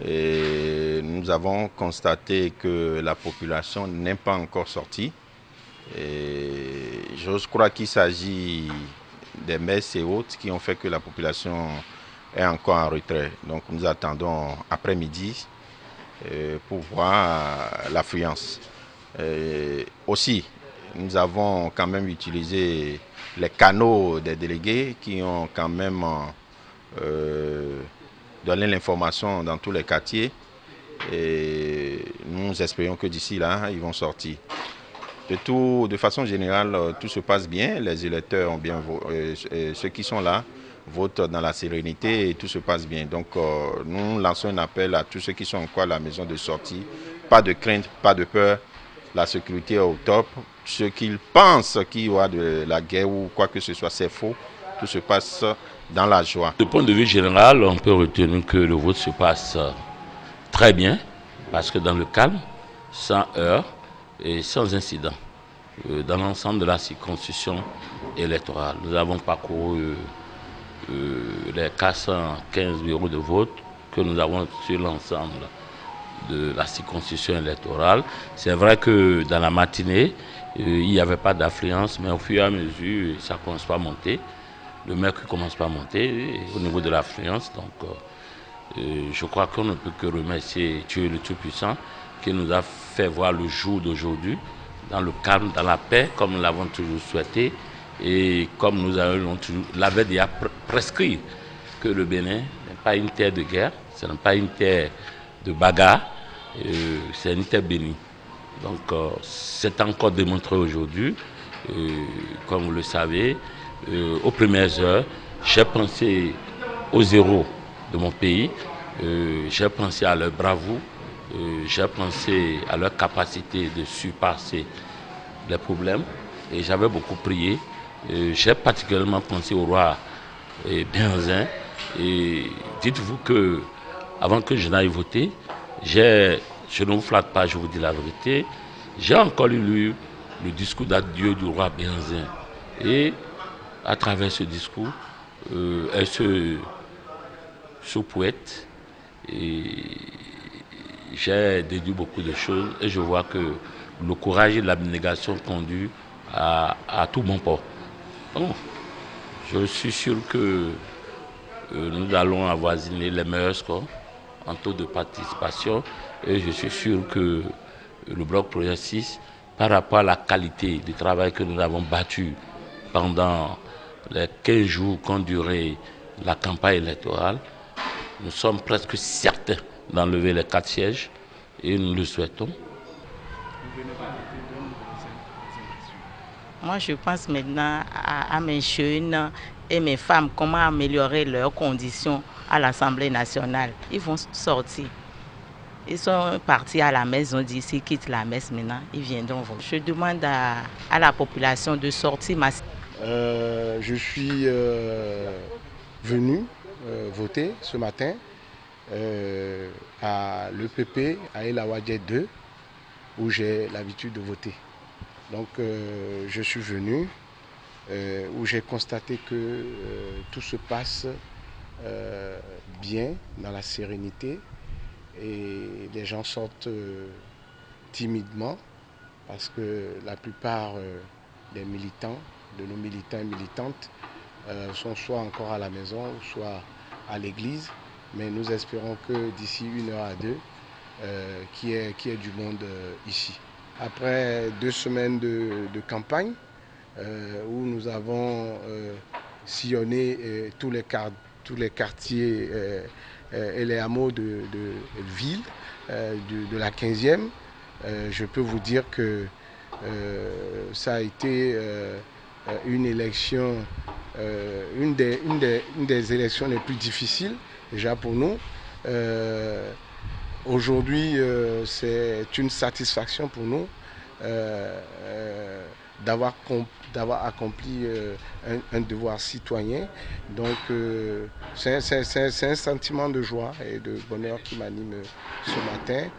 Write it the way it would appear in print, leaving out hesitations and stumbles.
Et nous avons constaté que la population n'est pas encore sortie. Et j'ose croire qu'il s'agit des messes et autres qui ont fait que la population est encore en retrait. Donc nous attendons après-midi pour voir l'affluence. Aussi, nous avons quand même utilisé les canaux des délégués qui ont quand même donné l'information dans tous les quartiers. Et nous espérons que d'ici là, ils vont sortir. De façon générale, tout se passe bien. Les électeurs ont bien ceux qui sont là votent dans la sérénité et tout se passe bien. Donc, nous lançons un appel à tous ceux qui sont encore à la maison de sortie. Pas de crainte, pas de peur. La sécurité est au top. Ceux qui pensent qu'il y aura de la guerre ou quoi que ce soit, c'est faux. Tout se passe dans la joie. Du point de vue général, on peut retenir que le vote se passe très bien, parce que dans le calme, sans heurts et sans incident, dans l'ensemble de la circonscription électorale. Nous avons parcouru les 415 bureaux de vote que nous avons sur l'ensemble de la circonscription électorale. C'est vrai que dans la matinée, il n'y avait pas d'affluence, mais au fur et à mesure, ça commence pas à monter. Le mercure commence pas à monter au niveau de l'affluence. Donc, je crois qu'on ne peut que remercier Dieu le Tout-Puissant qui nous a fait voir le jour d'aujourd'hui dans le calme, dans la paix, comme nous l'avons toujours souhaité et comme nous l'avons déjà prescrit que le Bénin n'est pas une terre de guerre, ce n'est pas une terre de bagarre, c'est une terre bénie. Donc, c'est encore démontré aujourd'hui, comme vous le savez, aux premières heures, j'ai pensé aux héros de mon pays, j'ai pensé à leur bravoure, j'ai pensé à leur capacité de surpasser les problèmes et j'avais beaucoup prié. J'ai particulièrement pensé au roi Benzin et dites-vous que avant que je n'aille voter, je ne vous flatte pas, je vous dis la vérité, j'ai encore lu le discours d'adieu du roi Benzin et à travers ce discours, elle se poète et j'ai déduit beaucoup de choses et je vois que le courage et l'abnégation conduit à tout bon port. Donc, je suis sûr que nous allons avoisiner les meilleurs scores en taux de participation et je suis sûr que le bloc Projet 6, par rapport à la qualité du travail que nous avons battu pendant les 15 jours qu'ont duré la campagne électorale, nous sommes presque certains d'enlever les 4 sièges et nous le souhaitons. Moi, je pense maintenant à mes jeunes et mes femmes, comment améliorer leurs conditions à l'Assemblée nationale. Ils vont sortir. Ils sont partis à la messe, ils ont dit s'ils quittent la messe maintenant, ils viendront voter. Je demande à la population de sortir massivement. Je suis venu voter ce matin à l'EPP, à El Awadjet 2, où j'ai l'habitude de voter. Donc je suis venu où j'ai constaté que tout se passe bien, dans la sérénité, et les gens sortent timidement parce que la plupart des militants, de nos militants et militantes, sont soit encore à la maison ou soit à l'église. Mais nous espérons que d'ici 1 heure à 2, qu'il y ait du monde ici. Après 2 semaines de campagne, où nous avons sillonné tous les quartiers et les hameaux de ville de la 15e, je peux vous dire que ça a été une élection, une des élections les plus difficiles déjà pour nous. Aujourd'hui, c'est une satisfaction pour nous d'avoir accompli un devoir citoyen. Donc, c'est un sentiment de joie et de bonheur qui m'anime ce matin.